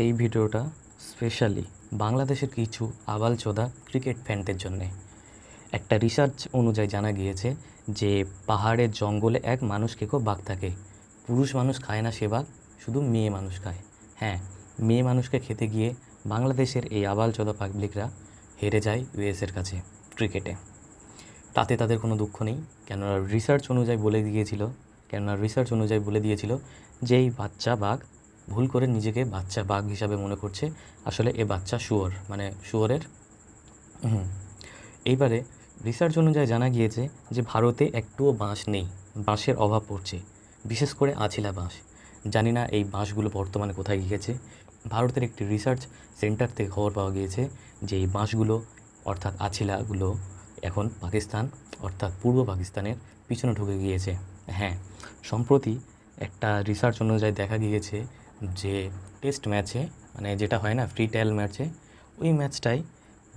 এই ভিডিওটা স্পেশালি বাংলাদেশের কিছু আবালচোদা ক্রিকেট ফ্যানদের জন্যে। একটা রিসার্চ অনুযায়ী জানা গিয়েছে যে পাহাড়ের জঙ্গলে এক মানুষ খেকো বাঘ থাকে। পুরুষ মানুষ খায় না সে বাঘ, শুধু মেয়ে মানুষ খায়। হ্যাঁ, মেয়ে মানুষকে খেতে গিয়ে বাংলাদেশের এই আবালচোদা পাবলিকরা হেরে যায় ইউএসের কাছে ক্রিকেটে। তাতে তাদের কোনো দুঃখ নেই, কেননা রিসার্চ অনুযায়ী বলে দিয়েছিল যে এই বাচ্চা বাঘ ভুল করে নিজেকে বাচ্চা বাঘ হিসাবে মনে করছে, আসলে এ বাচ্চা শুয়োর, মানে শুয়োরের। এইবারে রিসার্চ অনুযায়ী জানা গিয়েছে যে ভারতে একটুও বাঁশ নেই, বাঁশের অভাব পড়ছে, বিশেষ করে আছিলা বাঁশ। জানি না এই বাঁশগুলো বর্তমানে কোথায় গিয়েছে। ভারতের একটি রিসার্চ সেন্টার থেকে খবর পাওয়া গিয়েছে যে এই বাঁশগুলো অর্থাৎ আছিলাগুলো এখন পাকিস্তান অর্থাৎ পূর্ব পাকিস্তানের পিছনে ঢুকে গিয়েছে। হ্যাঁ, সম্প্রতি একটা রিসার্চ অনুযায়ী দেখা গিয়েছে যে টেস্ট ম্যাচে, মানে যেটা হয় না ফ্রি ট্রায়াল ম্যাচে, ওই ম্যাচটাই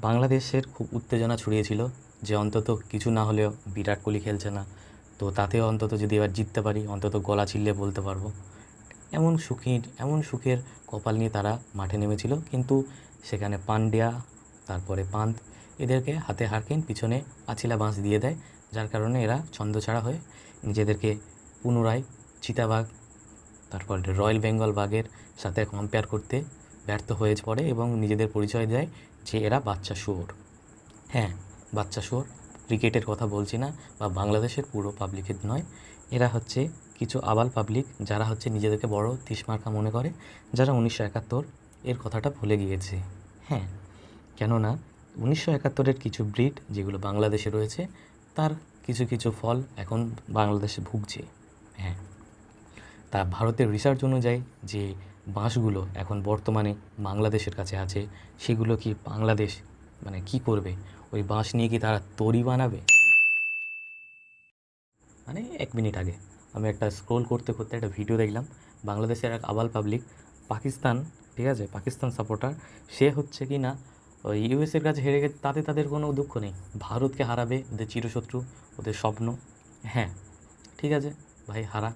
বাংলাদেশের খুব উত্তেজনা ছড়িয়েছিল যে অন্তত কিছু না হলেও বিরাট কোহলি খেলছে না, তো তাতেও অন্তত যদি এবার জিততে পারি অন্তত গলা চিল্লে বলতে পারবো। এমন সুখের কপাল নিয়ে তারা মাঠে নেমেছিল, কিন্তু সেখানে পান্ডিয়া, তারপরে পান্ত, এদেরকে হাতে হারকেন পিছনে আছিলা বাঁশ দিয়ে দেয়, যার কারণে এরা ছন্দছাড়া হয়ে নিজেদেরকে পুনরায় চিতাবাঘ, তারপর রয়্যাল বেঙ্গল বাঘের সাথে কম্পেয়ার করতে ব্যর্থ হয়ে পড়ে এবং নিজেদের পরিচয় দেয় যে এরা বাচ্চা শুয়োর। হ্যাঁ, বাচ্চা শুয়োর, ক্রিকেটের কথা বলছি না, বা বাংলাদেশের পুরো পাবলিকের নয়। এরা হচ্ছে কিছু আবাল পাবলিক, যারা হচ্ছে নিজেদেরকে বড় তিসমার্কা মনে করে, যারা 1971 এর কথাটা ভুলে গিয়েছে। হ্যাঁ, কেননা 1971-এর কিছু ব্রিড যেগুলো বাংলাদেশে রয়েছে, তার কিছু কিছু ফল এখন বাংলাদেশে ভুগছে। হ্যাঁ, তা ভারতের রিসার্চ অনুযায়ী যে বাঁশগুলো এখন বর্তমানে বাংলাদেশের কাছে আছে, সেগুলো কি বাংলাদেশ মানে কি করবে? ওই বাঁশ নিয়ে কি তারা তরি বানাবে? মানে 1 মিনিট আগে আমি একটা স্ক্রোল করতে করতে একটা ভিডিও দেখলাম, বাংলাদেশের এক আবাল পাবলিক, পাকিস্তান, ঠিক আছে, পাকিস্তান সাপোর্টার, সে হচ্ছে কি না ওই ইউএসের কাছে হেরে গেছে, তাতে তাদের কোনো দুঃখ নেই, ভারতকে হারাবে, ওদের চিরশত্রু, ওদের স্বপ্ন। হ্যাঁ, ঠিক আছে ভাই, হারা।